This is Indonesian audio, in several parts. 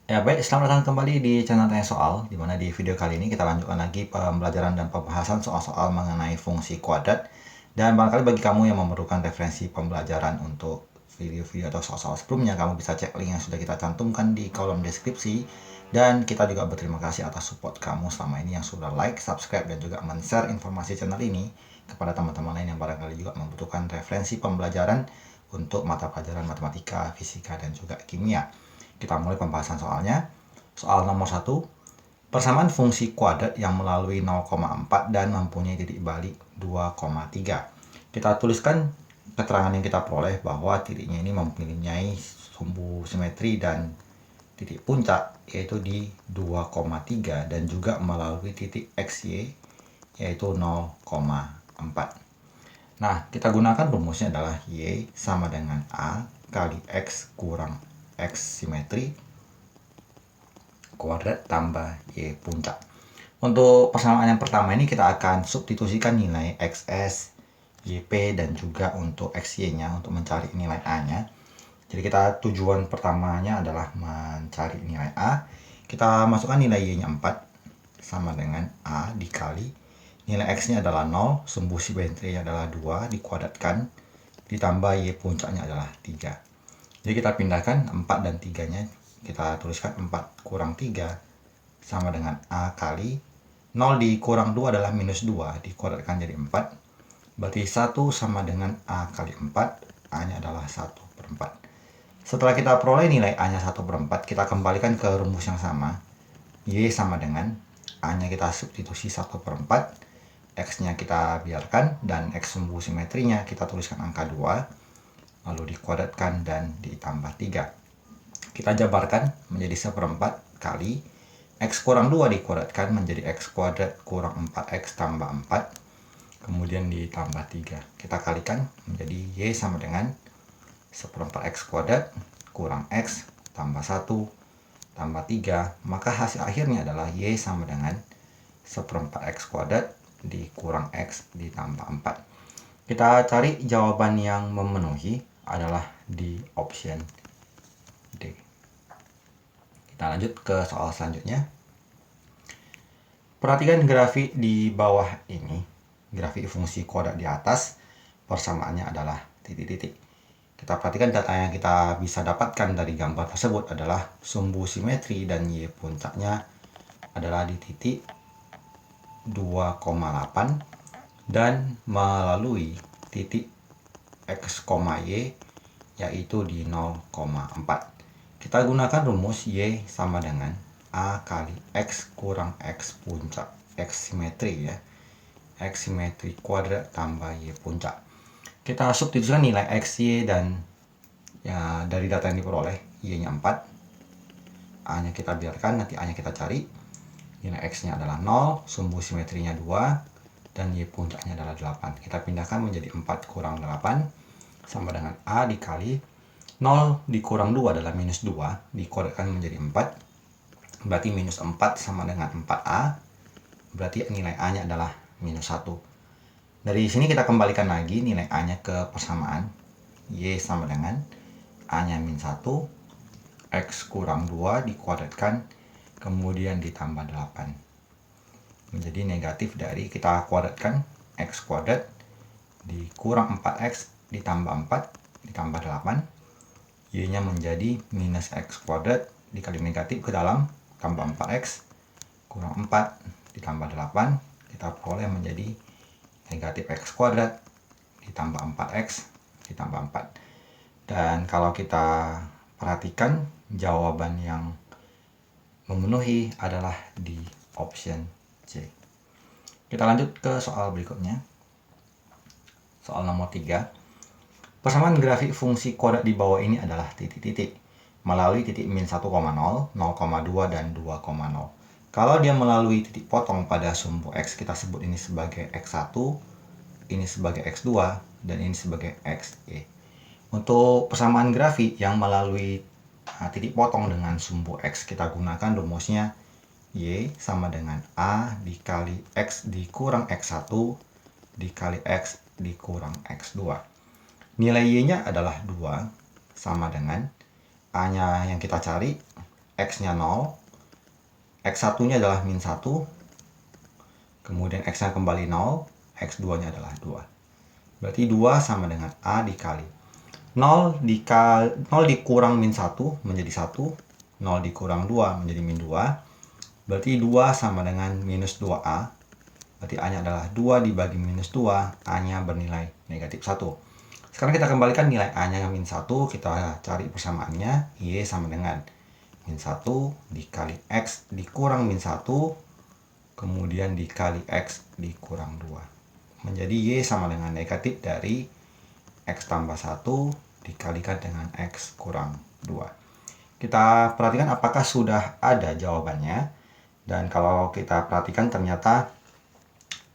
Ya baik, selamat datang kembali di channel Tanya Soal, di mana di video kali ini kita lanjutkan lagi pembelajaran dan pembahasan soal-soal mengenai fungsi kuadrat. Dan barangkali bagi kamu yang memerlukan referensi pembelajaran untuk video-video atau soal-soal sebelumnya, kamu bisa cek link yang sudah kita cantumkan di kolom deskripsi. Dan kita juga berterima kasih atas support kamu selama ini yang sudah like, subscribe, dan juga men-share informasi channel ini kepada teman-teman lain yang barangkali juga membutuhkan referensi pembelajaran untuk mata pelajaran matematika, fisika, dan juga kimia. Kita mulai pembahasan soalnya. Soal nomor 1, persamaan fungsi kuadrat yang melalui 0,4 dan mempunyai titik balik 2,3. Kita tuliskan keterangan yang kita peroleh bahwa titiknya ini mempunyai sumbu simetri dan titik puncak yaitu di 2,3 dan juga melalui titik XY yaitu 0,4. Nah, kita gunakan rumusnya adalah Y sama dengan A kali X kurang X simetri kuadrat tambah Y puncak. Untuk persamaan yang pertama ini kita akan substitusikan nilai XS, YP, dan juga untuk XY-nya untuk mencari nilai A-nya. Jadi kita tujuan pertamanya adalah mencari nilai A. Kita masukkan nilai Y-nya 4 sama dengan A dikali nilai X-nya adalah 0, sumbu simetrinya adalah 2 dikuadratkan ditambah Y puncaknya adalah 3. Jadi kita pindahkan 4 dan 3-nya, kita tuliskan 4 kurang 3 sama dengan A kali 0 dikurang 2 adalah minus 2 dikuadratkan jadi 4. Berarti 1 sama dengan A kali 4, A-nya adalah 1 per 4. Setelah kita peroleh nilai A-nya 1 per 4, kita kembalikan ke rumus yang sama. Y sama dengan A-nya kita substitusi 1 per 4, X-nya kita biarkan, dan X sumbu simetrinya kita tuliskan angka 2, lalu dikuadratkan dan ditambah 3. Kita jabarkan menjadi 1/4 kali X kurang 2 dikuadratkan menjadi X kuadrat kurang 4X tambah 4, kemudian ditambah 3. Kita kalikan menjadi Y sama dengan 1/4 X kuadrat kurang X tambah 1 tambah 3. Maka hasil akhirnya adalah Y sama dengan 1/4 X kuadrat dikurang X ditambah 4. Kita cari jawaban yang memenuhi adalah di option D. Kita lanjut ke soal selanjutnya. Perhatikan grafik di bawah ini. Grafik fungsi kuadrat di atas, persamaannya adalah titik-titik. Kita perhatikan data yang kita bisa dapatkan dari gambar tersebut adalah sumbu simetri dan Y puncaknya adalah di titik 2,8 dan melalui titik X, Y yaitu di 0,4. Kita gunakan rumus Y sama dengan A kali X kurang X puncak X simetri ya. X simetri kuadrat tambah Y puncak. Kita substitusikan nilai X, Y, dan ya dari data yang diperoleh. Y-nya 4, A-nya kita biarkan, nanti A-nya kita cari. Nilai X-nya adalah 0, sumbu simetrinya 2, dan Y puncaknya adalah 8. Kita pindahkan menjadi 4 kurang 8 sama dengan A dikali 0 dikurang 2 adalah minus 2 dikuadratkan menjadi 4. Berarti minus 4 sama dengan 4A. Berarti nilai A-nya adalah minus 1. Dari sini kita kembalikan lagi nilai A-nya ke persamaan. Y sama dengan A-nya min 1, X kurang 2 dikuadratkan, kemudian ditambah 8. Menjadi negatif dari kita kuadratkan X kuadrat dikurang 4X ditambah 4 ditambah 8. Y-nya menjadi minus X kuadrat dikali negatif ke dalam tambah 4X kurang 4 ditambah 8, kita peroleh menjadi negatif X kuadrat ditambah 4X ditambah 4. Dan kalau kita perhatikan jawaban yang memenuhi adalah di option C. Kita lanjut ke soal berikutnya. Soal nomor 3. Persamaan grafik fungsi kuadrat di bawah ini adalah titik-titik melalui titik min 1,0, 0,2, dan 2,0. Kalau dia melalui titik potong pada sumbu X, kita sebut ini sebagai X1, ini sebagai X2, dan ini sebagai XY. Untuk persamaan grafik yang melalui titik potong dengan sumbu X, kita gunakan rumusnya Y sama dengan A dikali X dikurang X1 dikali X dikurang X2. Nilai Y-nya adalah 2 sama dengan A-nya yang kita cari X-nya 0, X1-nya adalah min 1, kemudian X-nya kembali 0, X2-nya adalah 2. Berarti 2 sama dengan A dikali 0 dikurang min 1 menjadi 1, 0 dikurang 2 menjadi min 2. Berarti 2 sama dengan minus 2A. Berarti A-nya adalah 2 dibagi minus 2, A-nya bernilai negatif 1. Sekarang kita kembalikan nilai A-nya min 1, kita cari persamaannya, Y sama dengan min 1 dikali X dikurang min 1, kemudian dikali X dikurang 2. Menjadi Y sama dengan negatif dari X tambah 1 dikalikan dengan X kurang 2. Kita perhatikan apakah sudah ada jawabannya. Dan kalau kita perhatikan ternyata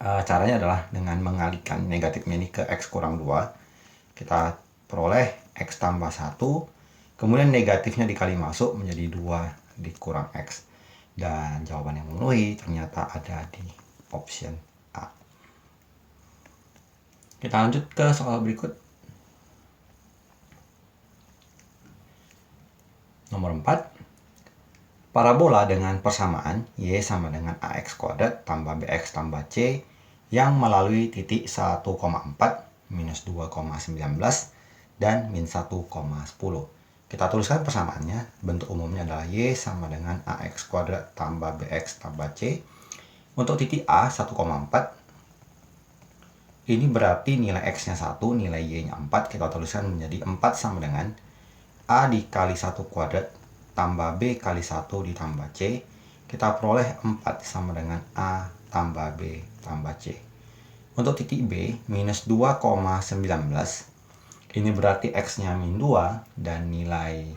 caranya adalah dengan mengalihkan negatifnya ini ke X kurang 2. Kita peroleh X tambah 1, kemudian negatifnya dikali masuk menjadi 2 dikurang X. Dan jawaban yang memenuhi ternyata ada di option A. Kita lanjut ke soal berikut. Nomor 4. Parabola dengan persamaan Y sama dengan AX kuadrat tambah BX tambah C yang melalui titik 1,4, minus 2,19, dan min 1,10. Kita tuliskan persamaannya. Bentuk umumnya adalah Y sama dengan AX kuadrat tambah BX tambah C. Untuk titik A 1,4. Ini berarti nilai X-nya 1, nilai Y-nya 4. Kita tuliskan menjadi 4 sama dengan A dikali 1 kuadrat tambah B kali 1 ditambah C. Kita peroleh 4 sama dengan A tambah B tambah C. Untuk titik B, minus 2,19. Ini berarti X-nya min 2 dan nilai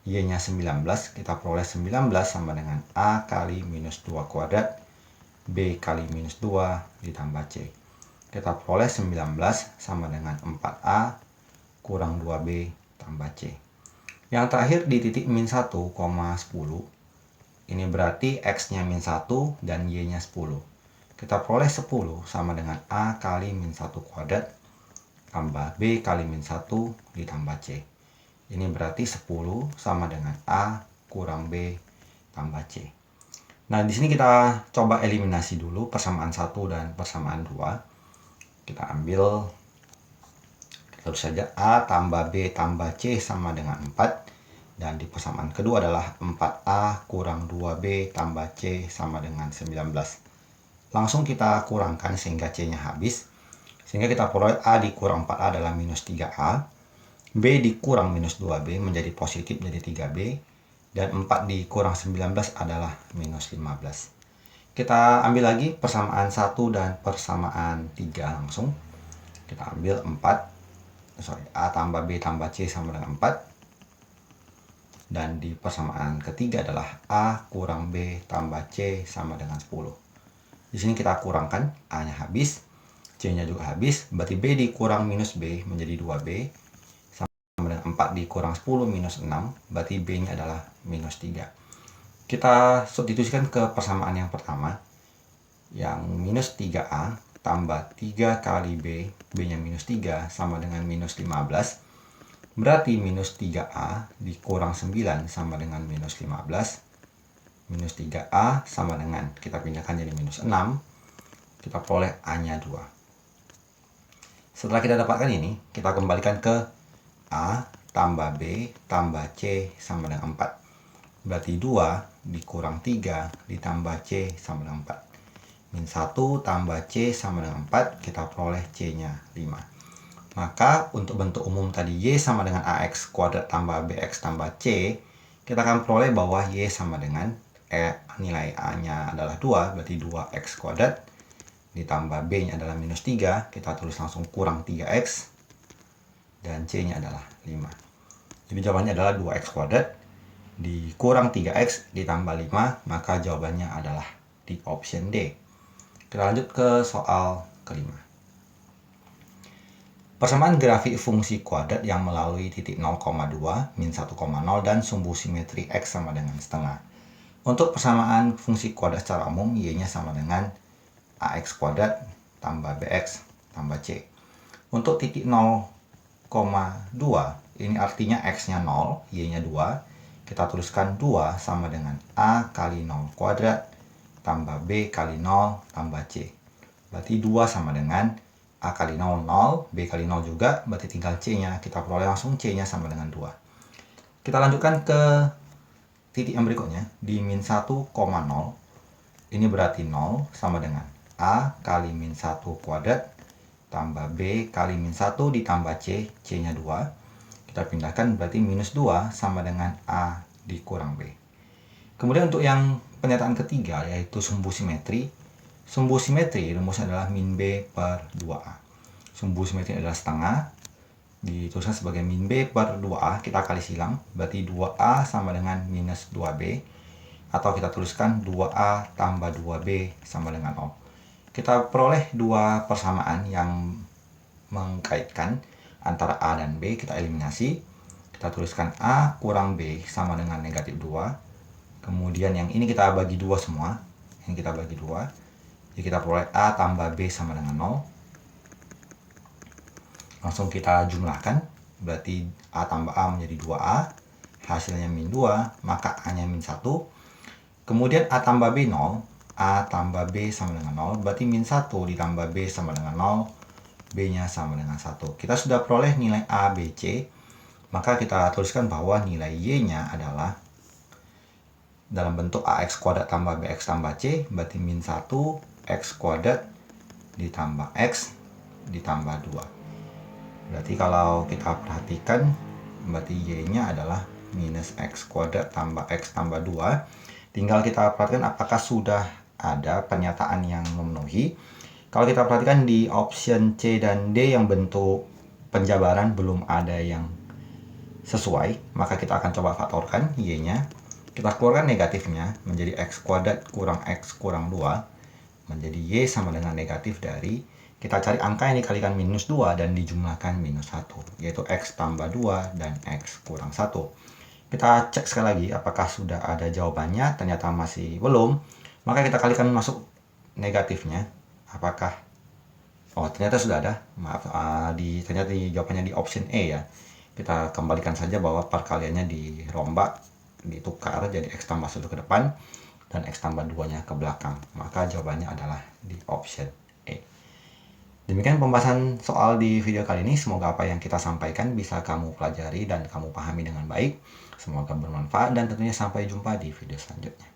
Y-nya 19. Kita peroleh 19 sama dengan A kali minus 2 kuadrat B kali minus 2 ditambah C. Kita peroleh 19 sama dengan 4A kurang 2B tambah C. Yang terakhir di titik min 1,10. Ini berarti X-nya min 1 dan Y-nya 10. Kita peroleh 10 sama dengan A kali min 1 kuadrat tambah B kali min 1 ditambah C. Ini berarti 10 sama dengan A kurang B tambah C. Nah, di sini kita coba eliminasi dulu persamaan 1 dan persamaan 2. Kita ambil, tentu saja A tambah B tambah C sama dengan 4. Dan di persamaan kedua adalah 4A kurang 2B tambah C sama dengan 19. Langsung kita kurangkan sehingga C-nya habis. Sehingga kita peroleh A dikurang 4A adalah minus 3A. B dikurang minus 2B menjadi positif jadi 3B. Dan 4 dikurang 19 adalah minus 15. Kita ambil lagi persamaan 1 dan persamaan 3 langsung. Kita ambil A tambah B tambah C sama dengan 4. Dan di persamaan ketiga adalah A kurang B tambah C sama dengan 10. Di sini kita kurangkan, A-nya habis, C-nya juga habis, berarti B dikurang minus B menjadi 2B, sama dengan 4 dikurang 10 minus 6, berarti B-nya adalah minus 3. Kita substitusikan ke persamaan yang pertama, yang minus 3A tambah 3 kali B, B-nya minus 3 sama dengan minus 15. Berarti minus 3A dikurang 9 sama dengan minus 15. Minus 3A sama dengan, kita pindahkan jadi minus 6. Kita peroleh A-nya 2. Setelah kita dapatkan ini, kita kembalikan ke A tambah B tambah C sama dengan 4. Berarti 2 dikurang 3 ditambah C sama dengan 4. Min 1 tambah C sama dengan 4, kita peroleh C-nya 5. Maka untuk bentuk umum tadi Y sama dengan AX kuadrat tambah BX tambah C, kita akan peroleh bahwa Y sama dengan nilai A-nya adalah 2, berarti 2X kuadrat ditambah B-nya adalah minus 3, kita tulis langsung kurang 3X, dan C-nya adalah 5. Jadi jawabannya adalah 2X kuadrat dikurang 3X ditambah 5, maka jawabannya adalah di option D. Kita lanjut ke soal kelima. Persamaan grafik fungsi kuadrat yang melalui titik 0,2, min 1,0, dan sumbu simetri X sama dengan setengah. Untuk persamaan fungsi kuadrat secara umum, Y-nya sama dengan AX kuadrat tambah BX tambah C. Untuk titik 0,2, ini artinya X-nya 0, Y-nya 2. kita tuliskan 2 sama dengan A kali 0 kuadrat tambah B kali 0 tambah C. Berarti 2 sama dengan A kali 0, 0, B kali 0 juga, berarti tinggal C-nya. Kita peroleh langsung C-nya sama dengan 2. Kita lanjutkan ke titik yang berikutnya, di min 1,0. Ini berarti 0 sama dengan A kali min 1 kuadrat tambah B kali min 1 ditambah C, C-nya 2. Kita pindahkan, berarti minus 2 sama dengan A dikurang B. Kemudian untuk yang pernyataan ketiga, yaitu sumbu simetri. Sumbu simetri rumusnya adalah min B per 2A. Sumbu simetri adalah setengah, dituliskan sebagai min B per 2A, kita kali silang, berarti 2A sama dengan minus 2B, atau kita tuliskan 2A tambah 2B sama dengan 0. Kita peroleh dua persamaan yang mengkaitkan antara A dan B, kita eliminasi. Kita tuliskan A kurang B sama dengan negatif 2. Kemudian yang ini kita bagi 2 semua, ini kita bagi 2. Jadi kita peroleh A tambah B sama dengan 0. Langsung kita jumlahkan, berarti A tambah A menjadi 2A. Hasilnya min 2, maka A-nya min 1. Kemudian A tambah B 0. A tambah B sama dengan 0, berarti min 1 ditambah B sama dengan 0. B-nya sama dengan 1. Kita sudah peroleh nilai A, B, C. Maka kita tuliskan bahwa nilai Y-nya adalah dalam bentuk AX kuadrat tambah BX tambah C, berarti min 1 X kuadrat ditambah X ditambah 2. Berarti kalau kita perhatikan, berarti Y-nya adalah minus X kuadrat tambah X tambah 2. Tinggal kita perhatikan apakah sudah ada pernyataan yang memenuhi. Kalau kita perhatikan di option C dan D yang bentuk penjabaran belum ada yang sesuai, maka kita akan coba faktorkan Y-nya. Kita keluarkan negatifnya menjadi X kuadrat kurang X kurang 2. Menjadi Y sama dengan negatif dari, kita cari angka yang dikalikan minus 2 dan dijumlahkan minus 1, yaitu X tambah 2 dan X kurang 1. Kita cek sekali lagi apakah sudah ada jawabannya. Ternyata masih belum, maka kita kalikan masuk negatifnya. Apakah, oh ternyata sudah ada, maaf, ternyata jawabannya di option E ya. Kita kembalikan saja bahwa perkaliannya dirombak, ditukar jadi X tambah 1 ke depan dan X tambah 2-nya ke belakang. Maka jawabannya adalah di option E. Demikian pembahasan soal di video kali ini. Semoga apa yang kita sampaikan bisa kamu pelajari dan kamu pahami dengan baik. Semoga bermanfaat dan tentunya sampai jumpa di video selanjutnya.